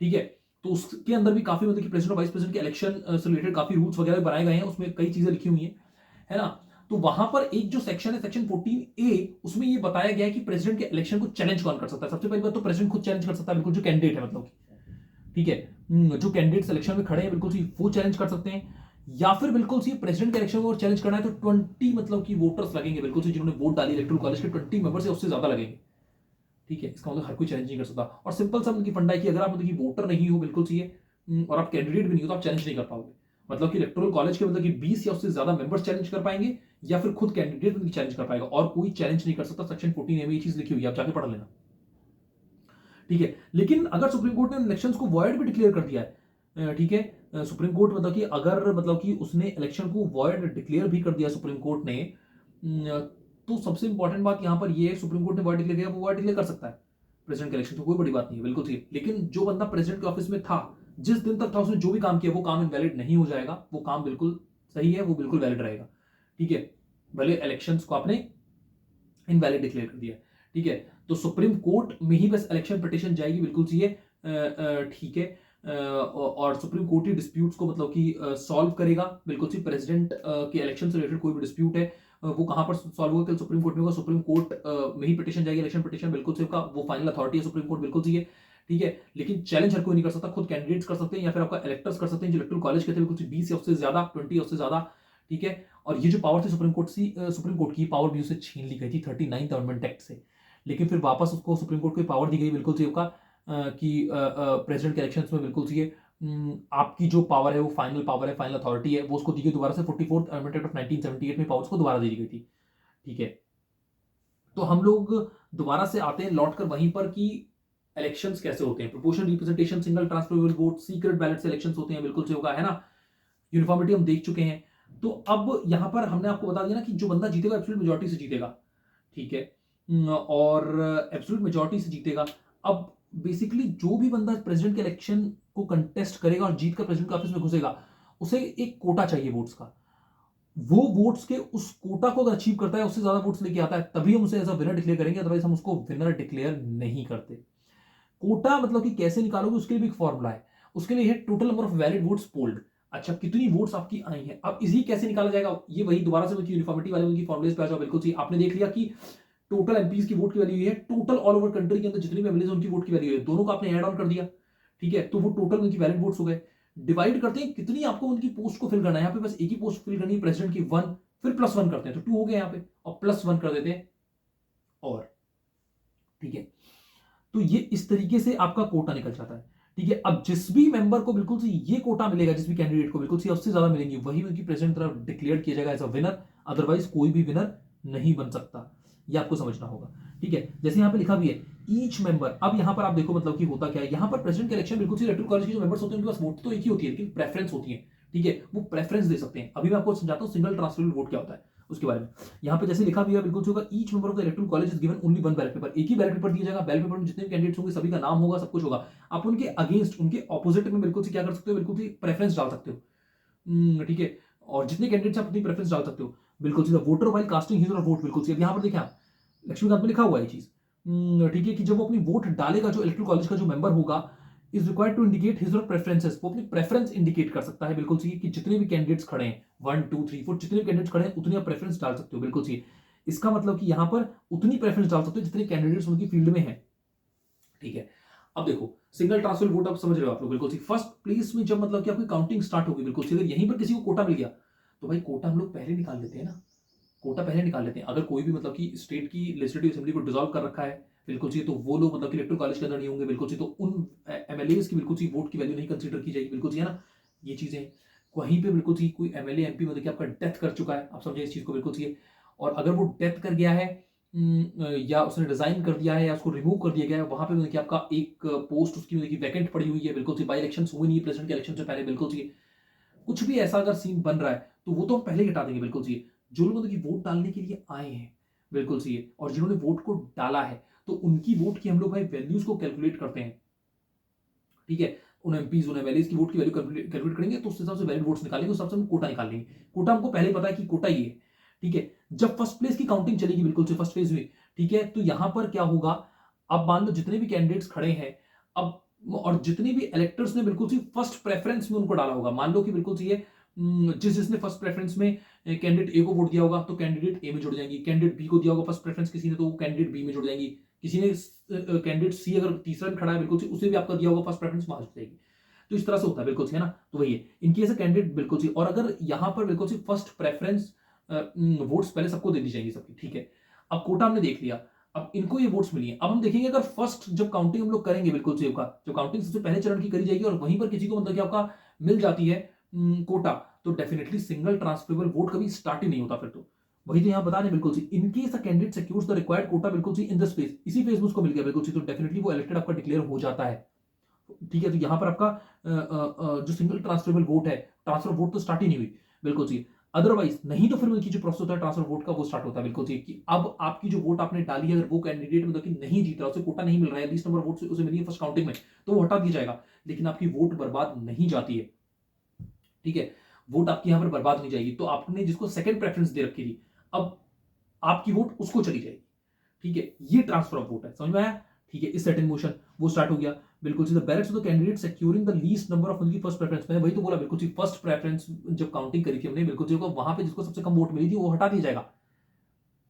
ठीक है। तो उसके अंदर भी काफी मतलब कि प्रेसिडेंट और वाइस प्रेसिडेंट के इलेक्शन से रिलेटेड काफी रूल्स वगैरह बनाए गए हैं, उसमें कई चीजें लिखी हुई है ना। तो वहां पर एक जो सेक्शन है, सेक्शन 14A, उसमें ये बताया गया है कि प्रेसिडेंट के इलेक्शन को चैलेंज कौन कर सकता है। सबसे पहली बात तो प्रेसिडेंट खुद चैलेंज कर सकता है, बिल्कुल जो कैंडिडेट है मतलब, ठीक है। जो कैंडिडेट इलेक्शन में खड़े हैं बिल्कुल सी वो चैलेंज कर सकते हैं, या फिर बिल्कुल सी प्रेसिडेंट के इलेक्शन को चैलेंज करना है तो 20 मतलब कि वोटर्स लगेंगे बिल्कुल सी, जिन्होंने वोट डाली इलेक्टोरल कॉलेज के 20 मेंबर्स है उससे ज्यादा लगेंगे, ठीक है। इसका मतलब हर कोई चैलेंज नहीं कर सकता। और सिंपल सा उनकी फंडा है कि अगर आप मतलब कि वोटर नहीं हो बिल्कुल सी और आप कैंडिडेट भी नहीं हो तो आप चैलेंज नहीं कर पाओगे। मतलब कि इलेक्टोरल कॉलेज के मतलब कि 20 या उससे ज्यादा मेंबर्स चैलेंज कर पाएंगे, या फिर खुद कैंडिडेट उनकी चैलेंज कर पाएगा, और कोई चैलेंज नहीं कर सकता। सेक्शन 14A में ये चीज लिखी हुई है, आप जाके पढ़ लेना, ठीक है। लेकिन अगर सुप्रीम कोर्ट ने इलेक्शंस को वॉइड भी डिक्लेयर कर दिया है, ठीक है, सुप्रीम कोर्ट मतलब कि अगर मतलब कि उसने इलेक्शन को वॉइड डिक्लेयर भी कर दिया सुप्रीम कोर्ट ने, तो सबसे इंपॉर्टेंट बात यहां पर ये है, सुप्रीम कोर्ट ने वॉइड डिक्लेयर किया, वो वॉइड डिक्लेयर कर सकता है प्रेसिडेंट के इलेक्शन, तो कोई बड़ी बात नहीं है, बिल्कुल ठीक। लेकिन जो बंदा प्रेसिडेंट के ऑफिस में था, जिस दिन तक था, उसने जो भी काम किया वो काम इनवैलिड नहीं हो जाएगा, वो काम बिल्कुल सही है, वो बिल्कुल वैलिड रहेगा, ठीक है। भले इलेक्शंस को आपने इनवैलिड डिक्लेयर कर दिया, ठीक है। तो सुप्रीम कोर्ट में ही बस इलेक्शन पिटीशन जाएगी, बिल्कुल सही है, ठीक है। और सुप्रीम कोर्ट ही डिस्प्यूट्स को मतलब कि सॉल्व करेगा, बिल्कुल सी। प्रेसिडेंट के इलेक्शन से रिलेटेड कोई भी डिस्प्यूट है वो कहां पर सॉल्व होगा? कल सुप्रीम कोर्ट में होगा, सुप्रीम कोर्ट में ही पिटीशन जाएगी, इलेक्शन पिटीशन, बिल्कुल सी का वो फाइनल अथॉरिटी है सुप्रीम कोर्ट, बिल्कुल सी है, ठीक है। लेकिन चैलेंज हर कोई नहीं कर सकता, खुद कैंडिडेट्स कर सकते हैं या फिर आपका इलेक्टर्स कर सकते हैं, जो इलेक्टोरल कॉलेज कहते हैं, बिल्कुल 20 या उससे ज्यादा, 20 या उससे ज्यादा, ठीक है। और ये जो पावर थी सुप्रीम कोर्ट की पावर भी उसे छीन ली गई थी 39th अमेंडमेंट एक्ट से। लेकिन फिर वापस उसको सुप्रीम कोर्ट को पावर दी गई, बिल्कुल सी का, कि प्रेसिडेंट के इलेक्शंस में बिल्कुल सी आपकी जो पावर है वो फाइनल पावर है, फाइनल अथॉरिटी है, वो उसको दी गई दोबारा से 44th अमेंडमेंट एक्ट ऑफ 1978 में पावर उसको दोबारा दी गई थी, ठीक है। तो हम लोग दोबारा से आते हैं लौट कर वहीं पर कि इलेक्शंस कैसे होते हैं, proportional representation, single transferable vote, secret ballot से इलेक्शंस होते हैं, बिल्कुल से होगा, है ना। यूनिफॉर्मिटी हम देख चुके हैं। तो अब यहां पर हमने आपको बता दिया ना कि जो बंदा जीतेगा एब्सोल्यूट मेजॉरिटी से जीतेगा, ठीक है, और एब्सोल्यूट मेजॉरिटी से जीतेगा। अब बेसिकली जो भी बंदा प्रेसिडेंट के इलेक्शन को कंटेस्ट करेगा और जीत कर प्रेसिडेंट के ऑफिस में घुसेगा, उसे एक कोटा चाहिए वोट्स का। वो वोट्स के उस कोटा को अगर अचीव करता है, उससे ज्यादा वोट्स लेके आता है, तभी हम उसे एज अ विनर डिक्लेयर करेंगे, अदरवाइज हम उसको विनर डिक्लेयर नहीं करते। कोटा मतलब कि कैसे निकालोगे, उसके लिए भी एक फॉर्मूला है। उसके लिए है total number of valid votes polled. अच्छा, कितनी वोट्स आपकी आई हैं, अब इसी कैसे निकाला जाएगा? ये वही दोबारा से उनकी यूनिफॉर्मिटी वाले उनकी फॉर्मुलेस पे आ जाओ, बिल्कुल सही। आपने देख लिया कि टोटल एमपीज की वोट की वैल्यू है, टोटल ऑल ओवर कंट्री के अंदर जितनी भी एमएलएज उनकी वोट की वैल्यू है, दोनों को आपने ऐड ऑन कर दिया, ठीक है। तो वो टोटल उनकी वैलिड वोट्स हो गए। डिवाइड करते हैं कितनी आपको उनकी पोस्ट को फिल करना है, यहाँ पे बस एक ही पोस्ट फिल करनी है, प्रेसिडेंट की 1, फिर +1 करते हैं तो 2 हो गए यहाँ पे, और +1 कर देते हैं, और ठीक है। तो ये इस तरीके से आपका कोटा निकल जाता है, ठीक है। अब जिस भी मेंबर को बिल्कुल सी ये कोटा मिलेगा, जिस भी कैंडिडेट को बिल्कुल सी उससे ज्यादा मिलेंगे, वही उनकी प्रेसिडेंट तरफ डिक्लेयर किया जाएगा एज अ विनर, अदरवाइज कोई भी विनर नहीं बन सकता। ये आपको समझना होगा, ठीक है। जैसे यहां पे लिखा भी है ईच मेंबर, अब यहां पर आप देखो मतलब कि होता क्या है, यहां पर प्रेसिडेंट के इलेक्शन बिल्कुल सी इलेक्टोरल कॉलेज के जो मेंबर्स होते हैं उनके पास वोट तो एक ही होती है, लेकिन प्रेफरेंस होती है, ठीक है। वो प्रेफरेंस दे सकते हैं। अभी मैं आपको समझाता हूं सिंगल ट्रांसफरेबल वोट क्या होता है उसके बारे में। यहां पे जैसे लिखा भी है बिल्कुल होगा, each member of the electoral college is given only one ballot paper, एक ही बैलेट पेपर दिया जाएगा। बैलेट पेपर में जितने भी कैंडिडेट्स होंगे सभी का नाम होगा, सब कुछ होगा। आप उनके अगेंस्ट, उनके ऑपोजिट में बिल्कुल से क्या कर सकते हो, बिल्कुल से प्रेफरेंस डाल सकते हो, ठीक है। और जितने कैंडिडेट्स आप अपनी प्रेफरेंस डाल सकते हो, बिल्कुल सीधा वोटर वाइल कास्टिंग हिज और वोट, बिल्कुल सीधा यहां पर देखिए आप लक्ष्मीकांत में लिखा हुआ है ये चीज, ठीक है, कि जब वो अपनी वोट डालेगा, जो इलेक्टोरल कॉलेज का जो मेंबर होगा is required to indicate his और प्रेफरेंसेस, वो अपनी प्रेफरेंस इंडिकेट कर सकता है, बिल्कुल सी, कि जितने भी कैंडिडेट्स खड़े हैं 1 2 3 4 जितने भी कैंडिडेट्स खड़े हैं उतनी आप प्रेफरेंस डाल सकते हो, बिल्कुल सी। इसका मतलब कि यहां पर उतनी प्रेफरेंस डाल सकते हो जितने कैंडिडेट्स उनकी फील्ड में है, ठीक है। अब देखो सिंगल ट्रांसफर वोट आप समझ रहे हो आप लोग, बिल्कुल सी। फर्स्ट प्लेस में जब मतलब कि आपकी काउंटिंग स्टार्ट होगी, बिल्कुल सी, अगर यहीं पर किसी को कोटा मिल गया तो भाई कोटा हम लोग पहले निकाल लेते हैं ना, कोटा पहले निकाल लेते हैं। अगर कोई भी मतलब कि स्टेट की लेजिस्लेटिव असेंबली को डिसॉल्व कर रखा है, बिल्कुल सी, तो वो लोग मतलब कि इलेक्टोरल कॉलेज के अंदर नहीं होंगे, बिल्कुल सी। तो उन एमएलएस की बिल्कुल सी वोट की वैल्यू नहीं कंसीडर की जाएगी, बिल्कुल सी, है ना। ये चीजें वहीं पे बिल्कुल सी, कोई एमएलए एमपी मतलब कि आपका डेथ कर चुका है, आप समझे इस चीज को, बिल्कुल सी। और अगर वो डेथ कर गया है, या उसने रिजाइन कर दिया है, या उसको रिमूव कर दिया गया है, वहां पे मतलब कि आपका एक पोस्ट उसकी मतलब कि वैकेंट पड़ी हुई है, बिल्कुल सी, बाई इलेक्शन हुए नहीं है प्रेसिडेंट के इलेक्शन से पहले, बिल्कुल सी। कुछ भी ऐसा अगर सीन बन रहा है तो वो तो हम पहले ही हटा देंगे, बिल्कुल सी। जो लोग मतलब कि वोट डालने के लिए आए हैं, बिल्कुल सी, और जिन्होंने वोट को डाला है, तो उनकी वोट की हम लोग भाई वैल्यूज को कैलकुलेट करते हैं, ठीक है। उन एमपीज उन एमएलएस की वोट की वैल्यू कैलकुलेट करेंगे, तो उस हिसाब से वैलिड वोट्स निकालेंगे, उस हिसाब से हम कोटा निकाल लेंगे। कोटा हमको पहले पता है कि कोटा ये है, ठीक है। जब फर्स्ट प्लेस की काउंटिंग चलेगी, बिल्कुल से फर्स्ट फेज में, ठीक है, तो यहां पर क्या होगा, अब मान लो जितने भी कैंडिडेट्स खड़े हैं, अब और जितने भी इलेक्टर्स ने बिल्कुल सी फर्स्ट प्रेफरेंस में उनको डाला होगा, मान लो कि बिल्कुल सी है, जिसने फर्स्ट प्रेफरेंस में कैंडिडेट ए को वोट दिया होगा तो कैंडिडेट ए में जुड़ जाएंगी, कैंडिडेट बी को दिया होगा फर्स्ट प्रेफरेंस किसी ने, तो वो कैंडिडेट बी में जुड़ जाएंगी, किसी ने कैंडिडेट सी अगर तीसरा भी खड़ा है, बिल्कुल सी, उसे भी आपका दिया होगा फर्स्ट प्रेफरेंस, वहां जुड़ जाएगी। तो इस तरह से होता है, बिल्कुल सी, है ना। तो वही है इनकी ऐसे कैंडिडेट, बिल्कुल सी। और अगर यहां पर बिल्कुल सी फर्स्ट प्रेफरेंस वोट्स पहले सबको दे दी जाएगी सबकी, ठीक है। अब कोटा हमने देख लिया। अब इनको ये वोट्स मिली हैं। अब हम देखेंगे अगर फर्स्ट जब काउंटिंग हम लोग करेंगे बिल्कुल सेव का, जब काउंटिंग सबसे पहले चरण की करी जाएगी और वहीं पर किसी को मतलब कि आपका मिल जाती है कोटा, तो डेफिनेटली सिंगल ट्रांसफरेबल वोट कभी स्टार्ट ही नहीं होता फिर तो। वही तो यहाँ बता रहे बिल्कुल C, in case a candidate secures the required quota बिल्कुल सी इन द स्पेस, इसी फेज में उसको मिल गया बिल्कुल सी, तो डेफिनेटली वो इलेक्टेड आपका डिक्लेयर हो जाता है। ठीक है, तो यहाँ पर आपका जो सिंगल ट्रांसफरेबल वोट है, ट्रांसफर वोट तो स्टार्ट ही नहीं हुई बिल्कुल सी। अदरवाइज नहीं तो फिर उनकी जो प्रोसेस होता है ट्रांसफर वोट का वो स्टार्ट होता है बिल्कुल सी, कि अब आपकी जो वोट आपने डाली है, अगर वो कैंडिडेट मतलब कि नहीं जीत रहा, उसे कोटा नहीं मिल रहा है, 20 नंबर वोट से उसे मिली है फर्स्ट काउंटिंग में, तो वो हटा दिया जाएगा, लेकिन आपकी वोट बर्बाद नहीं जाती है। ठीक है, वोट आपकी यहां पर बर्बाद नहीं जाएगी। तो आपने जिसको सेकंड प्रेफरेंस दे रखी थी, अब आपकी वोट उसको चली जाएगी। ठीक है, ये ट्रांसफर ऑफ वोट है, समझ में आया? ठीक है, इस सेट इन मोशन वो स्टार्ट हो गया बिल्कुल C. The ballots of the candidate securing the least number of उनकी फर्स्ट प्रेफरेंस, मैंने वही तो बोला बिल्कुल सी, फर्स्ट प्रेफरेंस जब काउंटिंग करी थी हमने बिल्कुल सी, वहां पे जिसको सबसे कम वोट मिली थी वो हटा दिया जाएगा।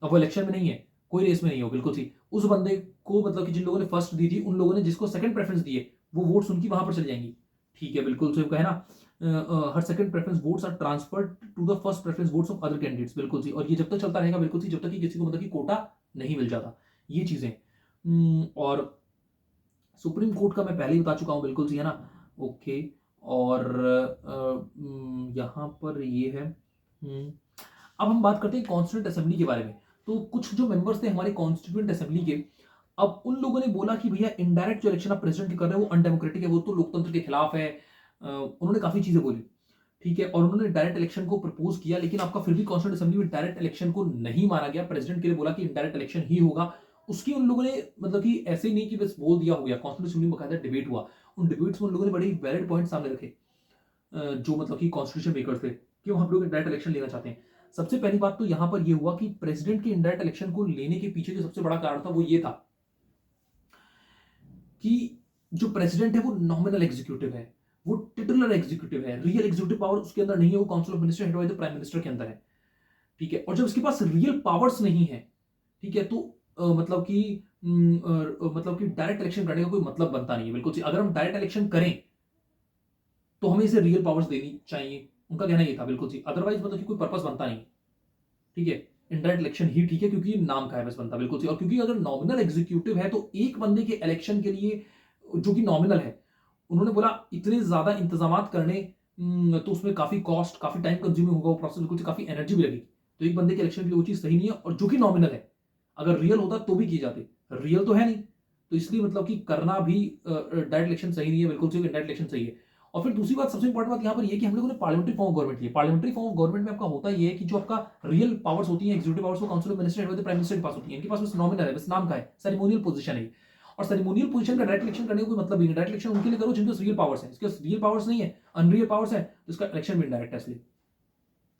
अब वो इलेक्शन में नहीं है, कोई रेस में नहीं हो बिल्कुल सी, उस बंदे को मतलब कि जिन लोगों ने फर्स्ट दी थी, उन लोगों ने जिसको सेकंड प्रेफरेंस दिए, वो वोट्स उनकी वहां पर चली जाएंगी। ठीक है, बिल्कुल सही कहा है ना। हर second preference votes are transferred to the first preference votes of other candidates, बिल्कुल सी, और ये जब तक चलता रहेगा बिल्कुल सी, जब तक कि किसी को मतलब कि कोटा नहीं मिल जाता। ये चीजें और सुप्रीम कोर्ट का मैं पहले ही बता चुका हूं बिल्कुल सी, है ना। ओके, और यहां पर ये है। अब हम बात करते हैं कॉन्स्टिट्यूंट असेंबली के बारे में। तो कुछ जो मेंबर्स थे हमारे कॉन्स्टिट्यूंट असेंबली के, अब उन लोगों ने बोला कि भैया इनडायरेक्ट जो इलेक्शन आप प्रेसिडेंट की कर रहे हैं वो अनडेमोक्रेटिक है, वो तो लोकतंत्र के खिलाफ है। उन्होंने काफी चीजें बोली। ठीक है, और उन्होंने डायरेक्ट इलेक्शन को प्रपोज किया, लेकिन आपका फिर भी कॉन्स्टिट्यूंट असेंबली में डायरेक्ट इलेक्शन को नहीं माना गया। प्रेसिडेंट के लिए बोला कि इनडायरेक्ट इलेक्शन ही होगा। उसकी उन लोगों ने मतलब कि ऐसे नहीं कि बस बोल दिया हो गया, कॉन्स्टिट्यूंट असेंबली में बकायदा डिबेट हुआ। उन डिबेट्स में उन लोगों ने बड़े वैलिड पॉइंट सामने रखे, जो मतलब कि कॉन्स्टिट्यूशन मेकर्स थे, क्यों हम लोग डायरेक्ट इलेक्शन लेना चाहते हैं। सबसे पहली बात तो यहां पर यह हुआ कि प्रेसिडेंट के इनडायरेक्ट इलेक्शन को लेने के पीछे जो सबसे बड़ा कारण था वो ये था कि जो प्रेसिडेंट है वो नॉमिनल एग्जीक्यूटिव है, वो टिटुलर एग्जीक्यूटिव है, रियल एग्जीक्यूटिव पावर उसके अंदर नहीं है, वो council of minister head by the prime minister के अंदर है। ठीक है, और जब उसके पास रियल पावर्स नहीं है, ठीक है, तो मतलब कि डायरेक्ट इलेक्शन करने का कोई मतलब बनता नहीं है बिल्कुल सी। अगर हम डायरेक्ट इलेक्शन करें तो हमें इसे रियल पावर्स देनी चाहिए, उनका कहना ये था बिल्कुल सी, अदरवाइज मतलब कि कोई पर्पस बनता नहीं। ठीक है, इनडायरेक्ट इलेक्शन ही ठीक है, क्योंकि नाम का है बस बनता बिल्कुल सी, और क्योंकि अगर नॉमिनल एग्जीक्यूटिव है तो एक बंदे के इलेक्शन के लिए जो कि नॉमिनल है, उन्होंने बोला इतने ज्यादा इंतजाम करने, तो उसमें काफी कॉस्ट, काफी टाइम कंज्यूमिंग होगा वो प्रोसेस, बिल्कुल काफी एनर्जी भी लगेगी, तो एक बंदे के इलेक्शन के लिए वो चीज सही नहीं है। और जो कि नॉमिनल है, अगर रियल होता तो भी किए जाते, रियल तो है नहीं, तो इसलिए मतलब कि करना भी डायरेक्ट इलेक्शन सही नहीं है बिल्कुल सही, डायरेक्ट इलेक्शन सही है। और फिर दूसरी बात, सबसे इंपॉर्टेंट बात यहां पर ये कि हम लोगों ने पार्लियामेंट्री फॉर्म ऑफ गवर्नमेंट लिया। पार्लियामेंट्री फॉर्म ऑफ गवर्नमेंट में आपका होता ये है कि जो आपका रियल पावर्स होती हैं, एग्जीक्यूटिव पावर्स, वो council of minister head by the prime minister के पास होती है, इनके पास बस नॉमिनल है, बस नाम का है, सेरेमोनियल पोजीशन है। और सेरेमोनियल पोजीशन का डायरेक्ट इलेक्शन करने का कोई मतलब नहीं है। डायरेक्ट इलेक्शन उनके लिए करो जिनके पास रियल पावर्स है, इसके पास रियल पावर्स नहीं है, अनरियल पावर्स है, तो इसका इलेक्शन भी इनडायरेक्ट है। इसलिए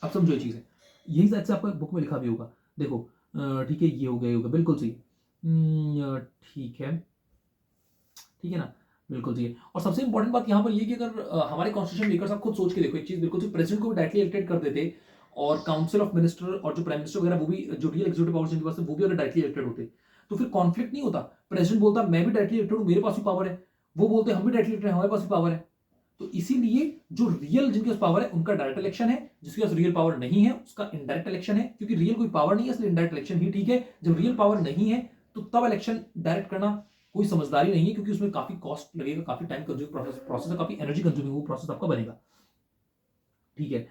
आप समझो ये चीज है, यही शायद से आपका बुक में लिखा भी होगा, देखो। ठीक है, ये हो गया, होगा बिल्कुल सही। ठीक है, ठीक है ना, बिल्कुल सही है। और सबसे इंपॉर्टेंट बात यहां पर ये कि अगर हमारे कॉन्स्टिट्यूशन मेकर्स, आप खुद सोच के देखो एक चीज, बिल्कुल प्रेसिडेंट को भी डायरेक्टली इलेक्टेड कर देते, और काउंसिल ऑफ मिनिस्टर और जो प्राइम मिनिस्टर वगैरह वो भी, जो रियल एग्जीक्यूटिव पावर्स जिनके पास है, वो भी अगर डायरेक्टली इलेक्टेड होते, तो फिर कॉन्फ्लिक्ट नहीं होता। प्रेसिडेंट बोलता मैं भी डायरेक्टली इलेक्टेड हूं, मेरे पास भी पावर है, वो बोलते हम भी डायरेक्टली इलेक्टेड, हमारे पास भी पावर है। तो इसीलिए जो रियल जिनके पास पावर है उनका डायरेक्ट इलेक्शन है, जिसके पास रियल पावर नहीं है उसका इनडायरेक्ट इलेक्शन है, क्योंकि रियल कोई पावर नहीं है इसलिए इनडायरेक्ट इलेक्शन ही ठीक है। जब रियल पावर नहीं है तो तब इलेक्शन डायरेक्ट करना कोई समझदारी नहीं है, क्योंकि उसमें काफी कॉस्ट लगेगा, काफी टाइम कंज्यूमिंग प्रोसेस है, काफी एनर्जी कंज्यूमिंग वो प्रोसेस आपका बनेगा। ठीक है,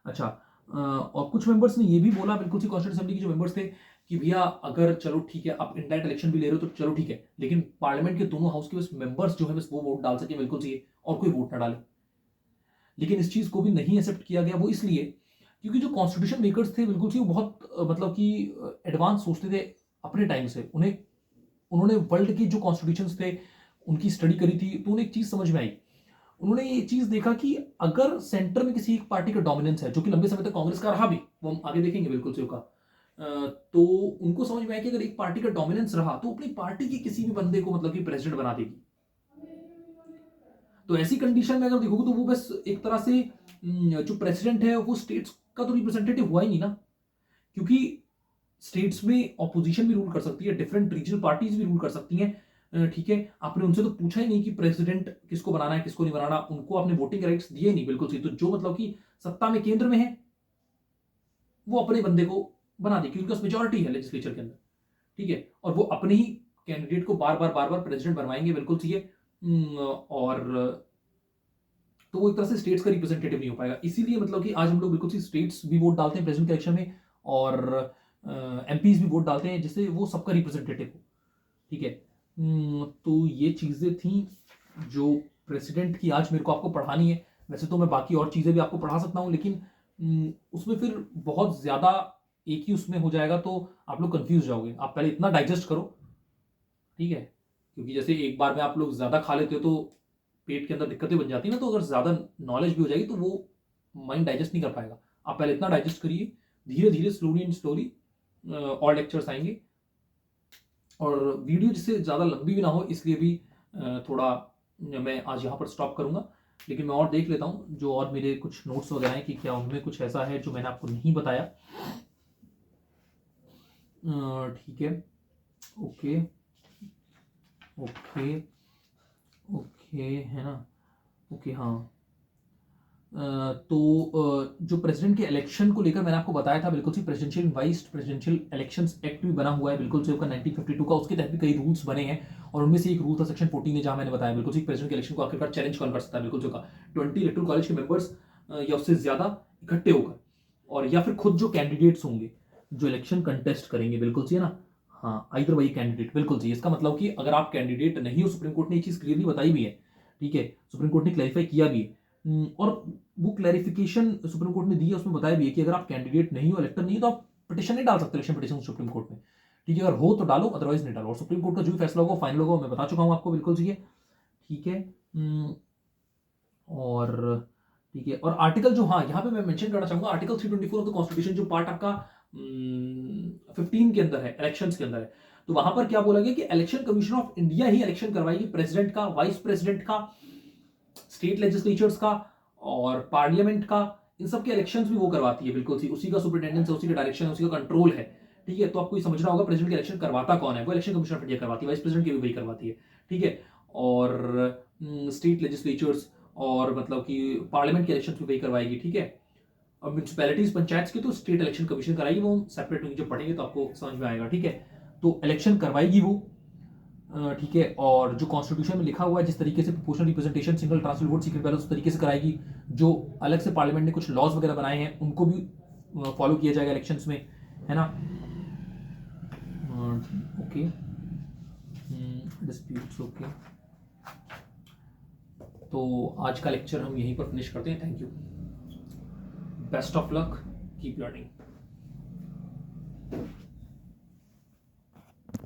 अच्छा। और कुछ मेंबर्स ने ये भी बोला बिल्कुल सी, कॉन्स्टिट्यूंट असेंबली के जो मेंबर्स थे, कि भैया अगर चलो ठीक है आप इनडायरेक्ट इलेक्शन भी ले रहे हो तो चलो ठीक है, लेकिन पार्लियामेंट के दोनों हाउस के बस मेंबर्स जो है बस वो वोट डाल सके बिल्कुल सी, और कोई वोट ना डाले। लेकिन इस चीज को भी नहीं एक्सेप्ट किया गया, वो इसलिए क्योंकि जो कॉन्स्टिट्यूशन मेकर्स थे बिल्कुल सी, वो बहुत मतलब कि एडवांस सोचते थे अपने टाइम से। उन्हें उन्होंने वर्ल्ड के जो कॉन्स्टिट्यूशंस थे उनकी स्टडी करी थी, तो उन्हें एक चीज समझ में आई। उन्होंने ये चीज देखा कि अगर सेंटर में किसी एक पार्टी का डोमिनेंस है, जो कि लंबे समय तक कांग्रेस का रहा भी, वो हम आगे देखेंगे बिल्कुल से होगा, तो उनको समझ में आया कि अगर एक पार्टी का डोमिनेंस रहा तो अपनी पार्टी के किसी भी बंदे को मतलब कि प्रेसिडेंट बना देगी। तो ऐसी कंडीशन में अगर देखोगे तो वो बस एक तरह से जो प्रेसिडेंट है वो स्टेट्स का तो रिप्रेजेंटेटिव हुआ ही नहीं ना, क्योंकि स्टेट्स में ऑपोजिशन भी रूल कर सकती है, डिफरेंट रीजनल पार्टीज भी रूल कर सकती हैं। ठीक है, आपने उनसे तो पूछा ही नहीं कि प्रेसिडेंट किसको बनाना है किसको नहीं बनाना, उनको आपने वोटिंग राइट्स दिए नहीं बिल्कुल सही। तो जो मतलब कि सत्ता में केंद्र में है वो अपने बंदे को बना दे, क्योंकि उनके पास मेजोरिटी है लेजिस्लेचर के अंदर। ठीक है, और वो अपने ही कैंडिडेट को बार बार प्रेसिडेंट बनवाएंगे, बिल्कुल सही है। और तो वो एक तरह से स्टेट्स का रिप्रेजेंटेटिव नहीं हो पाएगा। इसीलिए मतलब कि आज हम लोग बिल्कुल सी स्टेट्स भी वोट डालते हैं प्रेसिडेंट के इलेक्शन में, और एमपीज भी वोट डालते हैं, जिससे वो सबका रिप्रेजेंटेटिव हो। ठीक है, तो ये चीज़ें थी जो प्रेसिडेंट की आज मेरे को आपको पढ़ानी है। वैसे तो मैं बाकी और चीज़ें भी आपको पढ़ा सकता हूँ, लेकिन उसमें फिर बहुत ज़्यादा एक ही उसमें हो जाएगा, तो आप लोग कंफ्यूज जाओगे। आप पहले इतना डाइजेस्ट करो, ठीक है, क्योंकि जैसे एक बार में आप लोग ज़्यादा खा लेते हो तो पेट के अंदर दिक्कतें बन जाती है ना, तो अगर ज़्यादा नॉलेज भी हो जाएगी तो वो माइंड डाइजेस्ट नहीं कर पाएगा। आप पहले इतना डाइजेस्ट करिए, धीरे धीरे स्लोली एंड स्लोली और लेक्चर्स आएंगे। और वीडियो जिससे ज़्यादा लंबी भी ना हो, इसलिए भी थोड़ा मैं आज यहाँ पर स्टॉप करूँगा। लेकिन मैं और देख लेता हूँ जो और मेरे कुछ नोट्स वगैरह हैं कि क्या उनमें कुछ ऐसा है जो मैंने आपको नहीं बताया। ठीक है, ओके ओके ओके, है ना, ओके, हाँ। तो जो प्रेसिडेंट के इलेक्शन को लेकर मैंने आपको बताया था, बिल्कुल C presidential vice presidential elections act भी बना हुआ है, बिल्कुल से 1952 का, उसके तहत भी कई रूल्स बने हैं। और उनमें से एक रूल था सेक्शन 14 जहां मैंने बताया बिल्कुल सी प्रेसिडेंट के इलेक्शन को आखिरकार चैलेंज कौन कर सकता है, बिल्कुल जो का 20 इलेक्टोरल कॉलेज के मेंबर्स या उससे ज्यादा इकट्ठे होकर, और या फिर खुद जो कैंडिडेट्स होंगे जो इलेक्शन कंटेस्ट करेंगे, बिल्कुल सी है ना, हाँ, आइदर वही कैंडिडेट, बिल्कुल जी। इसका मतलब कि अगर आप कैंडिडेट नहीं हो, सुप्रीम कोर्ट ने ये चीज क्लियरली बताई भी है, ठीक है, सुप्रीम कोर्ट ने क्लैरिफाई किया भी है। और वो क्लैरिफिकेशन सुप्रीम कोर्ट ने दी है, उसमें बताया भी है कि अगर आप कैंडिडेट नहीं हो, इलेक्टर नहीं हो, तो आप पिटिशन नहीं डाल सकते, इलेक्शन पिटिशन सुप्रीम कोर्ट में, ठीक है। अगर हो तो डालो, अदरवाइज नहीं डालो। और सुप्रीम कोर्ट का जो भी फैसला होगा फाइनल होगा, मैं बता चुका हूं आपको, बिल्कुल चाहिए, ठीक है। और ठीक है, और आर्टिकल जो, हाँ, यहाँ पे मैं मेंशन करना चाहूंगा, आर्टिकल 324 ऑफ द कॉन्स्टिट्यूशन, जो पार्ट आपका 15 के अंदर है, इलेक्शंस के अंदर है, तो वहां पर क्या बोला गया कि election commission of India he election करवाएगी प्रेसिडेंट का, वाइस प्रेसिडेंट का, स्टेट लेजिस्लेचर्स का और पार्लियामेंट का। इन सब के इलेक्शंस भी वो करवाती है, बिल्कुल सी, उसी का सुपरिटेंडेंस है, उसी का डायरेक्शन है, उसी का कंट्रोल है, ठीक है। तो आपको ये समझना होगा प्रेसिडेंट के इलेक्शन करवाता कौन है, वो इलेक्शन कमीशन ऑफ इंडिया करवाती है, वाइस प्रेसिडेंट की भी वही करवाती है, ठीक है। और स्टेट लेजिस्लेचर्स और मतलब कि पार्लियामेंट के इलेक्शन भी वही करवाएगी, ठीक है। और म्यूनसिपैलिटीज, पंचायत की तो स्टेट इलेक्शन कमीशन कराएगी, वो सेपरेट होंगे, जब पढ़ेंगे तो आपको समझ में आएगा, ठीक है। तो इलेक्शन करवाएगी वो, ठीक है। और जो कॉन्स्टिट्यूशन में लिखा हुआ है, जिस तरीके से proportional representation, single transfer vote, secret ballot, उस तरीके से कराएगी। जो अलग से पार्लियामेंट ने कुछ लॉज वगैरह बनाए हैं, उनको भी फॉलो किया जाएगा इलेक्शंस में, है ना। Okay, disputes, okay. तो आज का लेक्चर हम यहीं पर फिनिश करते हैं। Thank you, best of luck, keep learning.